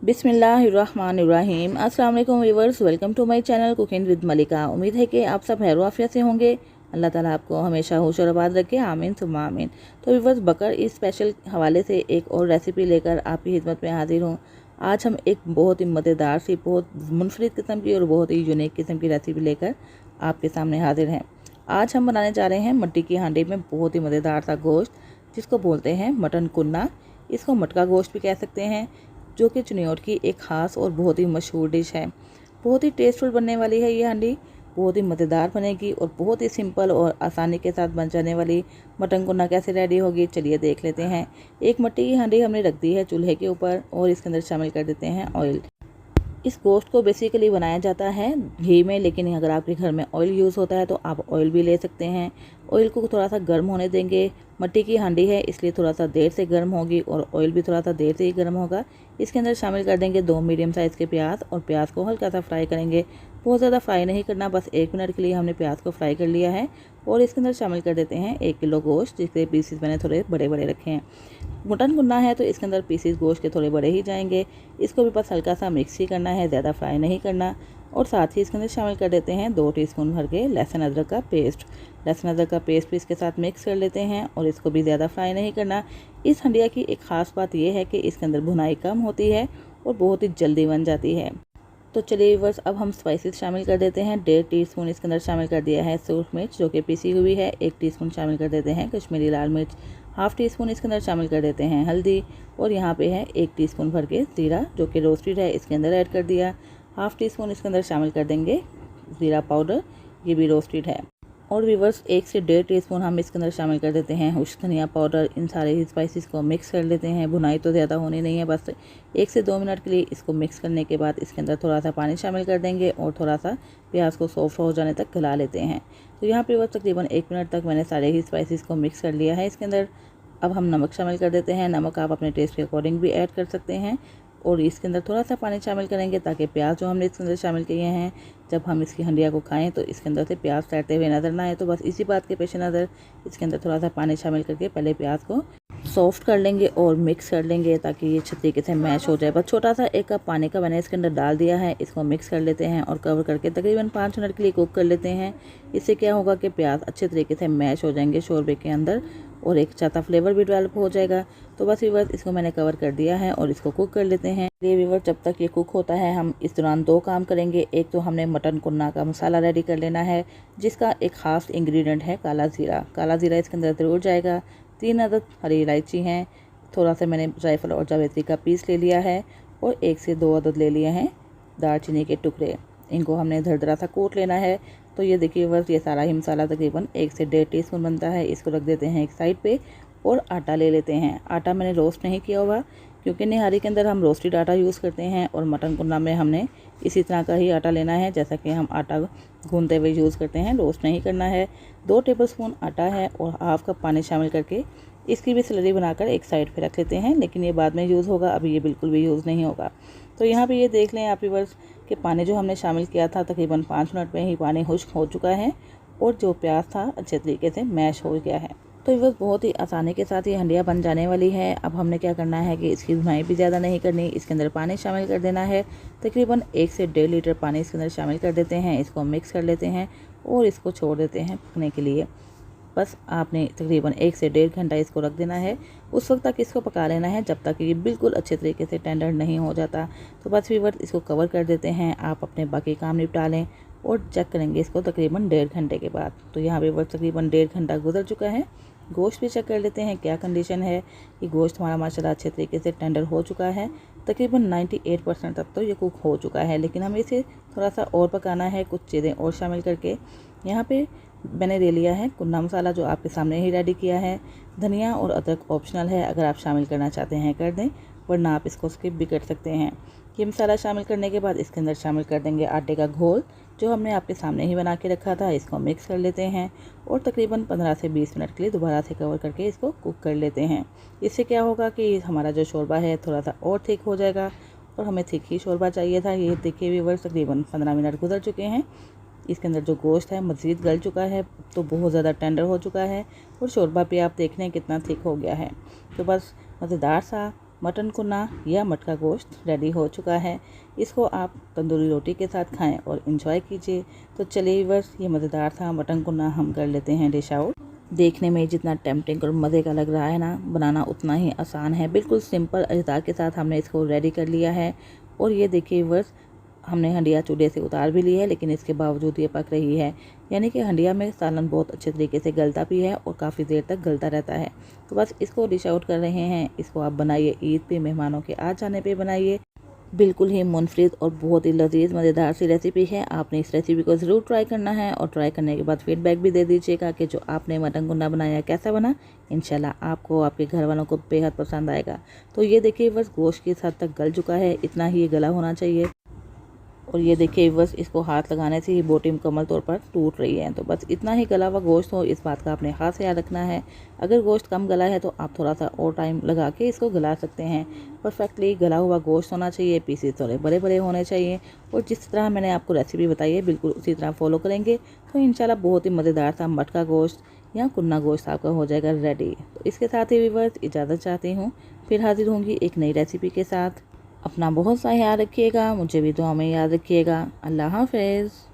बिस्मिल्लाहिर्रहमानिर्रहीम। अस्सलाम वालेकुम viewers, welcome to my channel cooking with Malika. उम्मीद है कि आप सब खैर आफियत से होंगे। अल्लाह ताला आपको हमेशा होश और आबाद रखे, आमीन सुम्मा आमीन। तो व्यूअर्स, बकर ईद स्पेशल हवाले से एक और रेसिपी लेकर आपकी खिदमत में हाजिर हूँ। आज हम एक बहुत ही मज़ेदार सी, बहुत मुनफरिद किस्म की और बहुत ही यूनिक किस्म की रेसिपी लेकर आपके सामने हाजिर हैं। आज हम बनाने जा रहे हैं मट्टी की हांडी में बहुत ही मज़ेदार सा गोश्त, जिसको बोलते हैं मटन कुन्ना। इसको मटका गोश्त भी कह सकते हैं, जो कि चिन्योट की एक ख़ास और बहुत ही मशहूर डिश है। बहुत ही टेस्टफुल बनने वाली है ये हांडी, बहुत ही मज़ेदार बनेगी और बहुत ही सिंपल और आसानी के साथ बन जाने वाली मटन कुन्ना कैसे रेडी होगी, चलिए देख लेते हैं। एक मट्टी की हांडी हमने रख दी है चूल्हे के ऊपर और इसके अंदर शामिल कर देते हैं ऑयल। इस गोश्त को बेसिकली बनाया जाता है घी में, लेकिन अगर आपके घर में ऑयल यूज़ होता है तो आप ऑयल भी ले सकते हैं। ऑयल को थोड़ा सा गर्म होने देंगे। मट्टी की हांडी है इसलिए थोड़ा सा देर से गर्म होगी और ऑयल भी थोड़ा सा देर से ही गर्म होगा। इसके अंदर शामिल कर देंगे 2 मीडियम साइज़ के प्याज और प्याज को हल्का सा फ्राई करेंगे। बहुत ज़्यादा फ्राई नहीं करना, बस 1 मिनट के लिए हमने प्याज को फ्राई कर लिया है। और इसके अंदर शामिल कर देते हैं 1 किलो गोश्त, जिसके पीसीस मैंने थोड़े बड़े बड़े रखे हैं। मटन कुन्ना है तो इसके अंदर पीसीस गोश्त के थोड़े बड़े ही जाएंगे। इसको भी बस हल्का सा मिक्स ही करना है, ज़्यादा फ्राई नहीं करना। और साथ ही इसके अंदर शामिल कर देते हैं 2 टीस्पून भर के लहसुन अदरक का पेस्ट। लहसुन अदरक का पेस्ट भी इसके साथ मिक्स कर लेते हैं और इसको भी ज़्यादा फ्राई नहीं करना। इस हंडिया की एक ख़ास बात यह है कि इसके अंदर भुनाई कम होती है और बहुत ही जल्दी बन जाती है। तो चलिए व्यूअर्स, अब हम स्पाइसेस शामिल कर देते हैं। 1.5 टीस्पून इसके अंदर शामिल कर दिया है सूरख मिर्च, जो कि पीसी हुई है। 1 टीस्पून शामिल कर देते हैं कश्मीरी लाल मिर्च। हाफ़ टी स्पून इसके अंदर शामिल कर देते हैं हल्दी। और यहाँ पे है 1 टीस्पून भर के ज़ीरा, जो कि रोस्टेड है, इसके अंदर ऐड कर दिया। हाफ़ टी स्पून इसके अंदर शामिल कर देंगे ज़ीरा पाउडर, ये भी रोस्टेड है। और व्यूअर्स, 1 से 1.5 टीस्पून हम इसके अंदर शामिल कर देते हैं खुश्क धनिया पाउडर। इन सारे ही स्पाइसेस को मिक्स कर लेते हैं। भुनाई तो ज़्यादा होनी नहीं है, बस 1 से 2 मिनट के लिए इसको मिक्स करने के बाद इसके अंदर थोड़ा सा पानी शामिल कर देंगे और थोड़ा सा प्याज को सॉफ्ट हो जाने तक गला लेते हैं। तो यहाँ पर बस तकरीबन 1 मिनट तक मैंने सारे ही स्पाइसेस को मिक्स कर लिया है इसके अंदर। अब हम नमक शामिल कर देते हैं। नमक आप अपने टेस्ट के अकॉर्डिंग भी ऐड कर सकते हैं। और इसके अंदर थोड़ा सा पानी शामिल करेंगे ताकि प्याज जो हमने इसके अंदर शामिल किए हैं, जब हम इसकी हंडिया को खाएं तो इसके अंदर से प्याज तैरते हुए नज़र ना आए। तो बस इसी बात के पेश नज़र इसके अंदर थोड़ा सा पानी शामिल करके पहले प्याज को सॉफ्ट कर लेंगे और मिक्स कर लेंगे ताकि ये अच्छे तरीके से मैश हो जाए। बस छोटा सा 1 कप पानी का मैंने इसके अंदर डाल दिया है। इसको मिक्स कर लेते हैं और कवर करके तकरीबन 5 मिनट के लिए कुक कर लेते हैं। इससे क्या होगा कि प्याज अच्छे तरीके से मैश हो जाएंगे शोरबे के अंदर और एक अच्छा सा फ्लेवर भी डेवलप हो जाएगा। तो बस व्यूअर्स, इसको मैंने कवर कर दिया है और इसको कुक कर लेते हैं। ये व्यूअर्स, जब तक ये कुक होता है हम इस दौरान 2 काम करेंगे। एक तो हमने मटन कुन्ना का मसाला रेडी कर लेना है, जिसका एक ख़ास इंग्रेडिएंट है काला ज़ीरा। काला ज़ीरा इसके अंदर ज़रूर जाएगा। 3 अदद हरी इलायची हैं, थोड़ा सा मैंने जायफल और जावित्री का पीस ले लिया है और 1 से 2 अदद ले लिए हैं दालचीनी के टुकड़े। इनको हमने दरदरा सा कूट लेना है। तो ये देखिए बस, ये सारा ही मसाला तकरीबन 1 से 1.5 टीस्पून बनता है। इसको रख देते हैं एक साइड पे और आटा ले लेते हैं। आटा मैंने रोस्ट नहीं किया हुआ, क्योंकि निहारी के अंदर हम रोस्टेड आटा यूज़ करते हैं और मटन कुन्ना में हमने इसी तरह का ही आटा लेना है जैसा कि हम आटा गूंदते हुए यूज़ करते हैं, रोस्ट नहीं करना है। 2 टेबलस्पून आटा है और हाफ़ कप पानी शामिल करके इसकी भी स्लरी बनाकर एक साइड पे रख लेते हैं, लेकिन ये बाद में यूज़ होगा, अभी ये बिल्कुल भी यूज़ नहीं होगा। तो यहाँ पे ये देख लें आप व्यूअर्स कि पानी जो हमने शामिल किया था तकरीबन 5 मिनट में ही पानी खुश्क हो चुका है और जो प्याज था अच्छे तरीके से मैश हो गया है। तो व्यूअर्स, बहुत ही आसानी के साथ ये हंडिया बन जाने वाली है। अब हमने क्या करना है कि इसकी भुनाई भी ज़्यादा नहीं करनी। इसके अंदर पानी शामिल कर देना है, तकरीबन 1 से 1.5 लीटर पानी इसके अंदर शामिल कर देते हैं। इसको मिक्स कर लेते हैं और इसको छोड़ देते हैं पकने के लिए। बस आपने तकरीबन 1 से 1.5 घंटा इसको रख देना है। उस वक्त तक इसको पका लेना है जब तक ये बिल्कुल अच्छे तरीके से टेंडर नहीं हो जाता। तो बस व्यूअर्स, इसको कवर कर देते हैं। आप अपने बाकी काम निपटा लें और चेक करेंगे इसको तकरीबन 1.5 घंटे के बाद। तो यहाँ व्यूअर्स, तकरीबन 1.5 घंटा गुजर चुका है। गोश्त भी चेक कर लेते हैं क्या कंडीशन है। कि गोश्त हमारा माशाल्लाह अच्छे तरीके से टेंडर हो चुका है। तकरीबन 98% तक तो ये कुक हो चुका है, लेकिन हमें इसे थोड़ा सा और पकाना है कुछ चीज़ें और शामिल करके। यहाँ पे मैंने ले लिया है कुन्ना मसाला, जो आपके सामने ही रेडी किया है। धनिया और अदरक ऑप्शनल है, अगर आप शामिल करना चाहते हैं कर दें, वरना आप इसको स्किप भी कर सकते हैं। ये मसाला शामिल करने के बाद इसके अंदर शामिल कर देंगे आटे का घोल, जो हमने आपके सामने ही बना के रखा था। इसको मिक्स कर लेते हैं और तकरीबन 15 से 20 मिनट के लिए दोबारा से कवर करके इसको कुक कर लेते हैं। इससे क्या होगा कि हमारा जो शोरबा है थोड़ा सा और थिक हो जाएगा और हमें थिक ही शोरबा चाहिए था। ये देखिए व्यूअर्स, तकरीबन 15 मिनट गुजर चुके हैं। इसके अंदर जो गोश्त है मज़ीद गल चुका है, तो बहुत ज़्यादा टेंडर हो चुका है और शोरबा भी आप देख लें कितना थिक हो गया है। तो बस मज़ेदार सा मटन कुन्ना या मटका गोश्त रेडी हो चुका है। इसको आप तंदूरी रोटी के साथ खाएं और इन्जॉय कीजिए। तो चलिए व्यूअर्स, ये मज़ेदार था मटन कुन्ना हम कर लेते हैं डिश आउट। देखने में जितना टेम्पटिंग और मज़े का लग रहा है ना, बनाना उतना ही आसान है। बिल्कुल सिंपल अज़्ज़ा के साथ हमने इसको रेडी कर लिया है। और ये देखिए व्यूअर्स, हमने हंडिया चूल्हे से उतार भी ली है, लेकिन इसके बावजूद ये पक रही है। यानी कि हंडिया में सालन बहुत अच्छे तरीके से गलता भी है और काफ़ी देर तक गलता रहता है। तो बस इसको डिश आउट कर रहे हैं। इसको आप बनाइए, ईद पे मेहमानों के आ जाने पे बनाइए। बिल्कुल ही मुनफरिद और बहुत ही लजीज मज़ेदार सी रेसिपी है। आपने इस रेसिपी को ज़रूर ट्राई करना है और ट्राई करने के बाद फीडबैक भी दे दीजिएगा कि जो आपने मटन कुन्ना बनाया कैसा बना। इंशाल्लाह आपको, आपके घर वालों को बेहद पसंद आएगा। तो ये देखिए बस गोश्त किस हद तक गल चुका है, इतना ही ये गला होना चाहिए। और ये देखिए बस इसको हाथ लगाने से ही बोटी मुकम्मल तौर पर टूट रही है। तो बस इतना ही गला हुआ गोश्त हो, इस बात का अपने हाथ से याद रखना है। अगर गोश्त कम गला है तो आप थोड़ा सा और टाइम लगा के इसको गला सकते हैं। परफेक्टली गला हुआ गोश्त होना चाहिए, पीसेस थोड़े बड़े बड़े होने चाहिए। और जिस तरह मैंने आपको रेसिपी बताई है बिल्कुल उसी तरह फॉलो करेंगे तो इंशाल्लाह बहुत ही मज़ेदार सा मटका गोश्त या कुन्ना गोश्त आपका हो जाएगा रेडी। तो इसके साथ ही व्यूअर्स इजाज़त चाहती हूँ, फिर हाजिर होंगी एक नई रेसिपी के साथ। अपना बहुत सा ख्याल रखिएगा, मुझे भी दुआ में याद रखिएगा। अल्लाह हाफ़िज़।